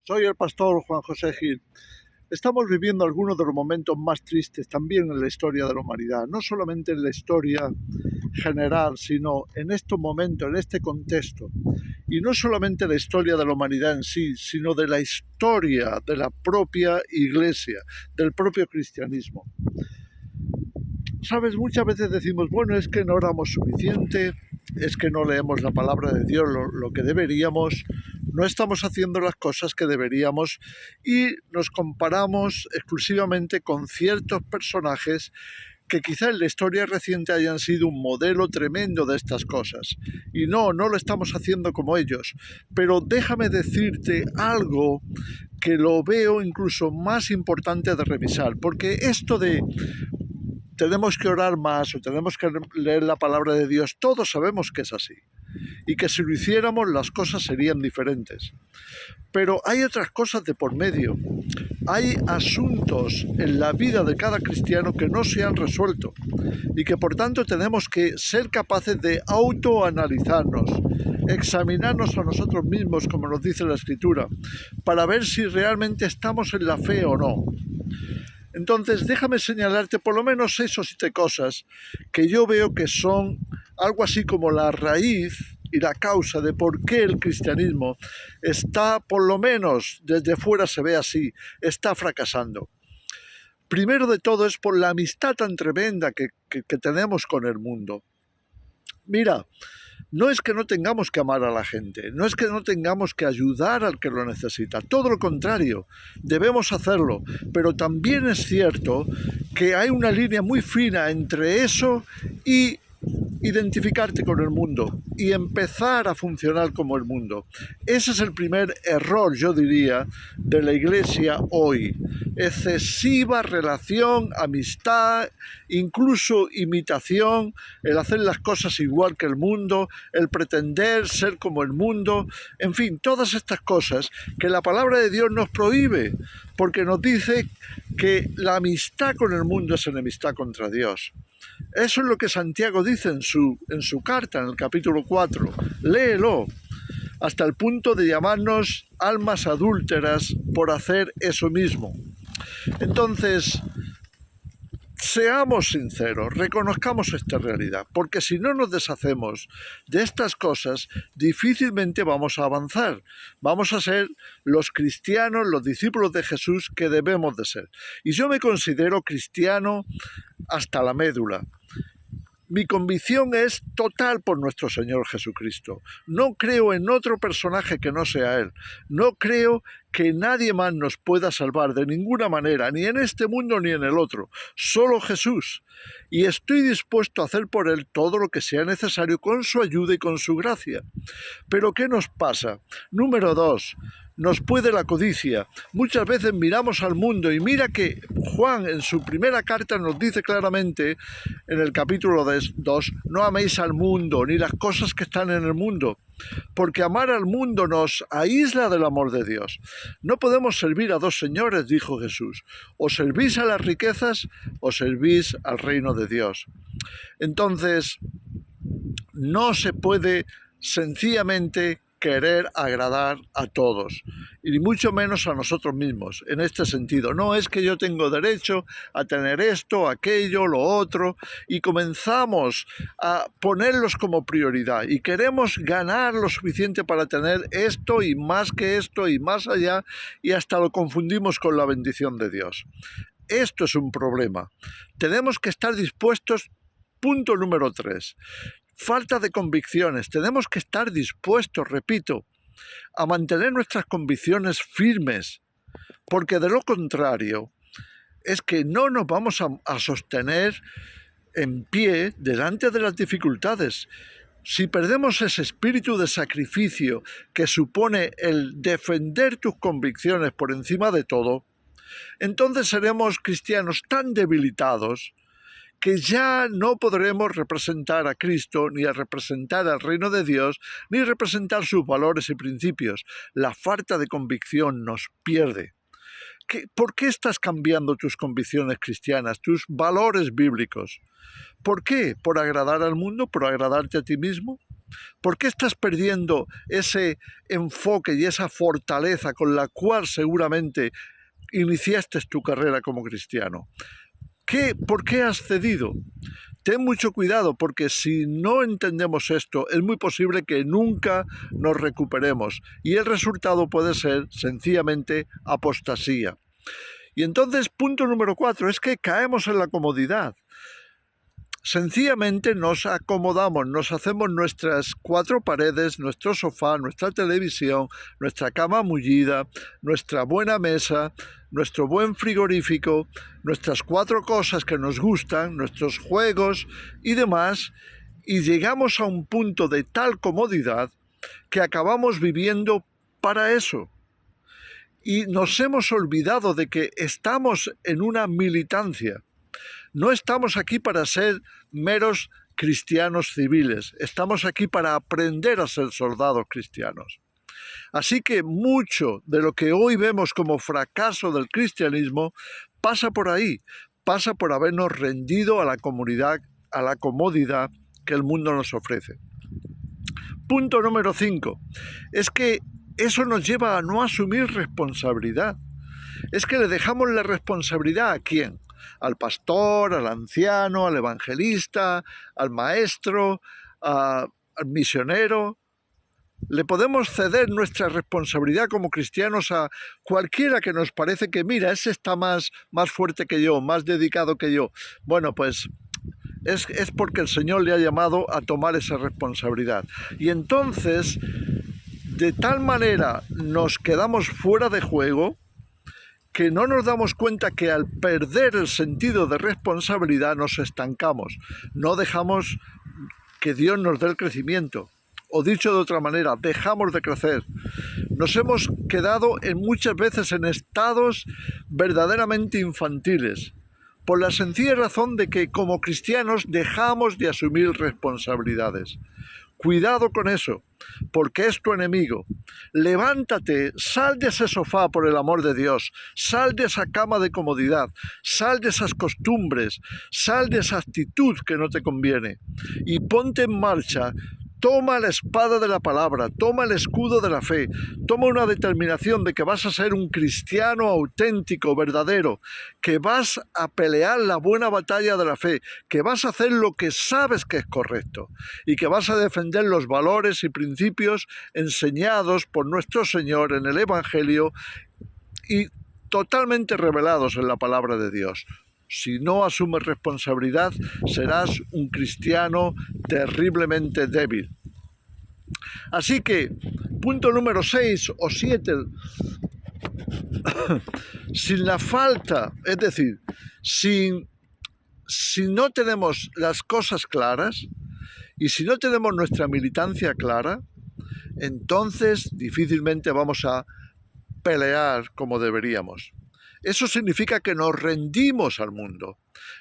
Soy el pastor Juan José Gil. Estamos viviendo algunos de los momentos más tristes también en la historia de la humanidad, no solamente en la historia general, sino en estos momentos, en este contexto. Y no solamente la historia de la humanidad en sí, sino de la historia de la propia Iglesia, del propio cristianismo. Sabes, muchas veces decimos, bueno, es que no oramos suficiente, es que no leemos la palabra de Dios lo que deberíamos, no estamos haciendo las cosas que deberíamos y nos comparamos exclusivamente con ciertos personajes que quizá en la historia reciente hayan sido un modelo tremendo de estas cosas. Y no lo estamos haciendo como ellos. Pero déjame decirte algo que lo veo incluso más importante de revisar, porque esto de tenemos que orar más o tenemos que leer la palabra de Dios, todos sabemos que es así y que si lo hiciéramos las cosas serían diferentes. Pero hay otras cosas de por medio. Hay asuntos en la vida de cada cristiano que no se han resuelto y que por tanto tenemos que ser capaces de autoanalizarnos, examinarnos a nosotros mismos, como nos dice la Escritura, para ver si realmente estamos en la fe o no. Entonces, déjame señalarte por lo menos 6 o 7 cosas que yo veo que son algo así como la raíz y la causa de por qué el cristianismo está, por lo menos desde fuera se ve así, está fracasando. Primero de todo es por la amistad tan tremenda que tenemos con el mundo. Mira, no es que no tengamos que amar a la gente, no es que no tengamos que ayudar al que lo necesita, todo lo contrario, debemos hacerlo, pero también es cierto que hay una línea muy fina entre eso y identificarte con el mundo y empezar a funcionar como el mundo. Ese es el primer error, yo diría, de la Iglesia hoy. Excesiva relación, amistad, incluso imitación, el hacer las cosas igual que el mundo, el pretender ser como el mundo, en fin, todas estas cosas que la palabra de Dios nos prohíbe, porque nos dice que la amistad con el mundo es enemistad contra Dios. Eso es lo que Santiago dice en su carta, en el capítulo 4. Léelo, hasta el punto de llamarnos almas adúlteras por hacer eso mismo. Entonces, seamos sinceros, reconozcamos esta realidad, porque si no nos deshacemos de estas cosas, difícilmente vamos a avanzar. Vamos a ser los cristianos, los discípulos de Jesús que debemos de ser. Y yo me considero cristiano hasta la médula. Mi convicción es total por nuestro Señor Jesucristo. No creo en otro personaje que no sea Él. No creo que nadie más nos pueda salvar de ninguna manera, ni en este mundo ni en el otro. Solo Jesús. Y estoy dispuesto a hacer por Él todo lo que sea necesario con su ayuda y con su gracia. Pero ¿qué nos pasa? Número 2. Nos puede la codicia. Muchas veces miramos al mundo y mira que Juan en su primera carta nos dice claramente en el capítulo 2, no améis al mundo ni las cosas que están en el mundo, porque amar al mundo nos aísla del amor de Dios. No podemos servir a dos señores, dijo Jesús. O servís a las riquezas o servís al reino de Dios. Entonces, no se puede sencillamente querer agradar a todos, y mucho menos a nosotros mismos, en este sentido. No es que yo tengo derecho a tener esto, aquello, lo otro, y comenzamos a ponerlos como prioridad, y queremos ganar lo suficiente para tener esto, y más que esto, y más allá, y hasta lo confundimos con la bendición de Dios. Esto es un problema. Tenemos que estar dispuestos, punto número 3. Falta de convicciones. Tenemos que estar dispuestos, repito, a mantener nuestras convicciones firmes, porque de lo contrario es que no nos vamos a sostener en pie delante de las dificultades. Si perdemos ese espíritu de sacrificio que supone el defender tus convicciones por encima de todo, entonces seremos cristianos tan debilitados que ya no podremos representar a Cristo, ni a representar al reino de Dios, ni representar sus valores y principios. La falta de convicción nos pierde. ¿Por qué estás cambiando tus convicciones cristianas, tus valores bíblicos? ¿Por qué? ¿Por agradar al mundo? ¿Por agradarte a ti mismo? ¿Por qué estás perdiendo ese enfoque y esa fortaleza con la cual seguramente iniciaste tu carrera como cristiano? ¿Por qué has cedido? Ten mucho cuidado, porque si no entendemos esto, es muy posible que nunca nos recuperemos y el resultado puede ser sencillamente apostasía. Y entonces, punto número 4, es que caemos en la comodidad. Sencillamente nos acomodamos, nos hacemos nuestras 4 paredes, nuestro sofá, nuestra televisión, nuestra cama mullida, nuestra buena mesa, nuestro buen frigorífico, nuestras 4 cosas que nos gustan, nuestros juegos y demás, y llegamos a un punto de tal comodidad que acabamos viviendo para eso. Y nos hemos olvidado de que estamos en una militancia. No estamos aquí para ser meros cristianos civiles, estamos aquí para aprender a ser soldados cristianos. Así que mucho de lo que hoy vemos como fracaso del cristianismo pasa por ahí, pasa por habernos rendido a la comodidad que el mundo nos ofrece. Punto número 5, es que eso nos lleva a no asumir responsabilidad. Es que le dejamos la responsabilidad ¿a quién? Al pastor, al anciano, al evangelista, al maestro, al misionero. Le podemos ceder nuestra responsabilidad como cristianos a cualquiera que nos parece que, mira, ese está más fuerte que yo, más dedicado que yo. Bueno, pues es porque el Señor le ha llamado a tomar esa responsabilidad. Y entonces, de tal manera nos quedamos fuera de juego que no nos damos cuenta que al perder el sentido de responsabilidad nos estancamos, no dejamos que Dios nos dé el crecimiento. O dicho de otra manera, dejamos de crecer. Nos hemos quedado muchas veces en estados verdaderamente infantiles, por la sencilla razón de que como cristianos dejamos de asumir responsabilidades. Cuidado con eso, porque es tu enemigo. Levántate, sal de ese sofá por el amor de Dios, sal de esa cama de comodidad, sal de esas costumbres, sal de esa actitud que no te conviene y ponte en marcha. Toma la espada de la palabra, toma el escudo de la fe, toma una determinación de que vas a ser un cristiano auténtico, verdadero, que vas a pelear la buena batalla de la fe, que vas a hacer lo que sabes que es correcto y que vas a defender los valores y principios enseñados por nuestro Señor en el Evangelio y totalmente revelados en la palabra de Dios. Si no asumes responsabilidad, serás un cristiano terriblemente débil. Así que, punto número 6 o 7, sin la falta, es decir, si no tenemos las cosas claras y si no tenemos nuestra militancia clara, entonces difícilmente vamos a pelear como deberíamos. Eso significa que nos rendimos al mundo,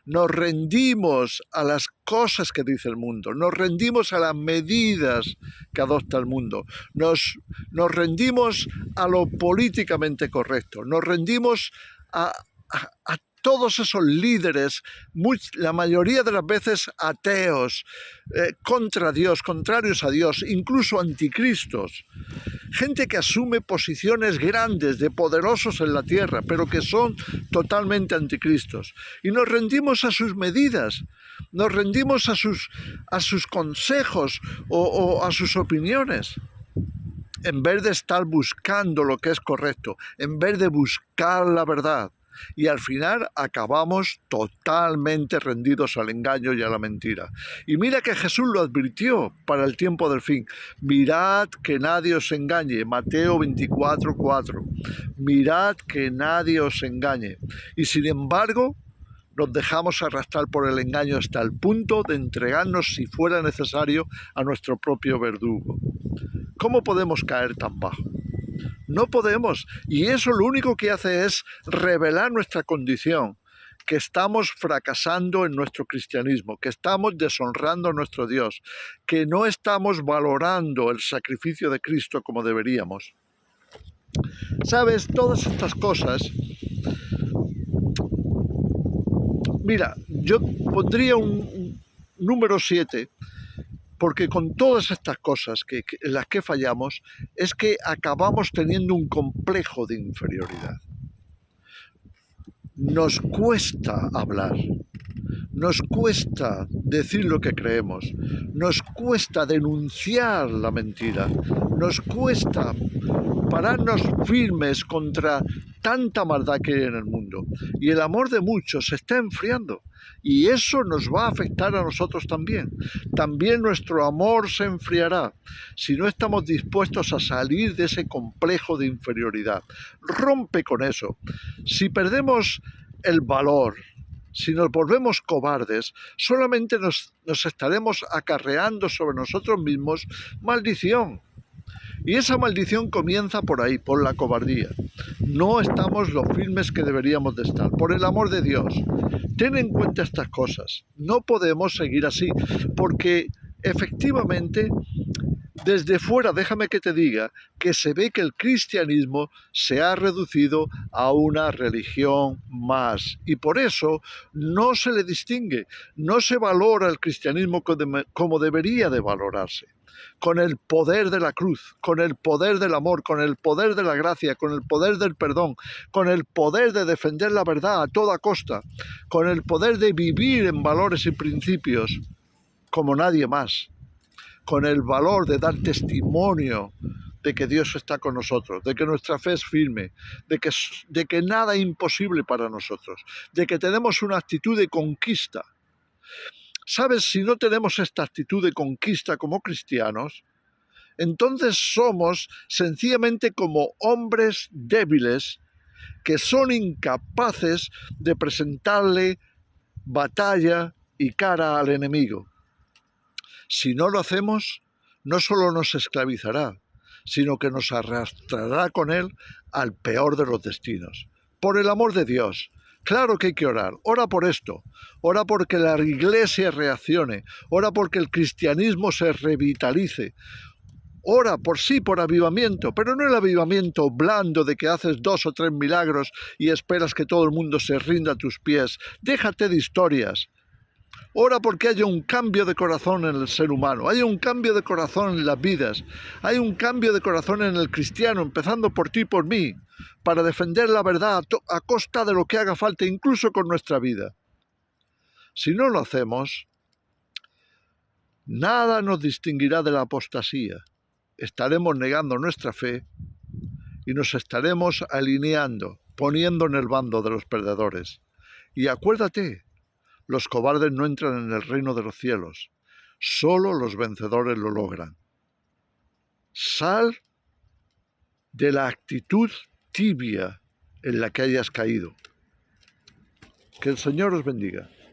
nos rendimos a las cosas que dice el mundo, nos rendimos a las medidas que adopta el mundo, nos rendimos a lo políticamente correcto, nos rendimos a todos esos líderes, la mayoría de las veces ateos, contra Dios, contrarios a Dios, incluso anticristos. Gente que asume posiciones grandes de poderosos en la tierra, pero que son totalmente anticristos. Y nos rendimos a sus medidas, nos rendimos a sus consejos o a sus opiniones, en vez de estar buscando lo que es correcto, en vez de buscar la verdad. Y al final acabamos totalmente rendidos al engaño y a la mentira. Y mira que Jesús lo advirtió para el tiempo del fin. Mirad que nadie os engañe. Mateo 24:4. Mirad que nadie os engañe. Y sin embargo, nos dejamos arrastrar por el engaño hasta el punto de entregarnos, si fuera necesario, a nuestro propio verdugo. ¿Cómo podemos caer tan bajo? No podemos, y eso lo único que hace es revelar nuestra condición, que estamos fracasando en nuestro cristianismo, que estamos deshonrando a nuestro Dios, que no estamos valorando el sacrificio de Cristo como deberíamos. ¿Sabes? Todas estas cosas, mira, yo pondría un número 7, Porque con todas estas cosas en las que fallamos es que acabamos teniendo un complejo de inferioridad. Nos cuesta hablar, nos cuesta decir lo que creemos, nos cuesta denunciar la mentira, nos cuesta pararnos firmes contra tanta maldad que hay en el mundo. Y el amor de muchos se está enfriando. Y eso nos va a afectar a nosotros también. También nuestro amor se enfriará si no estamos dispuestos a salir de ese complejo de inferioridad. Rompe con eso. Si perdemos el valor, si nos volvemos cobardes, solamente nos estaremos acarreando sobre nosotros mismos maldición. Y esa maldición comienza por ahí, por la cobardía. No estamos lo firmes que deberíamos de estar. Por el amor de Dios, ten en cuenta estas cosas. No podemos seguir así, porque efectivamente, desde fuera, déjame que te diga, que se ve que el cristianismo se ha reducido a una religión más. Y por eso no se le distingue, no se valora el cristianismo como debería de valorarse. Con el poder de la cruz, con el poder del amor, con el poder de la gracia, con el poder del perdón, con el poder de defender la verdad a toda costa, con el poder de vivir en valores y principios como nadie más, con el valor de dar testimonio de que Dios está con nosotros, de que nuestra fe es firme, de que nada es imposible para nosotros, de que tenemos una actitud de conquista. ¿Sabes? Si no tenemos esta actitud de conquista como cristianos, entonces somos sencillamente como hombres débiles que son incapaces de presentarle batalla y cara al enemigo. Si no lo hacemos, no solo nos esclavizará, sino que nos arrastrará con él al peor de los destinos. Por el amor de Dios, claro que hay que orar. Ora por esto. Ora porque la iglesia reaccione. Ora porque el cristianismo se revitalice. Ora por sí, por avivamiento, pero no el avivamiento blando de que haces 2 o 3 milagros y esperas que todo el mundo se rinda a tus pies. Déjate de historias. Ora porque haya un cambio de corazón en el ser humano, haya un cambio de corazón en las vidas, hay un cambio de corazón en el cristiano, empezando por ti y por mí, para defender la verdad a costa de lo que haga falta, incluso con nuestra vida. Si no lo hacemos, nada nos distinguirá de la apostasía. Estaremos negando nuestra fe y nos estaremos alineando, poniendo en el bando de los perdedores. Y acuérdate, los cobardes no entran en el reino de los cielos. Solo los vencedores lo logran. Sal de la actitud tibia en la que hayas caído. Que el Señor os bendiga.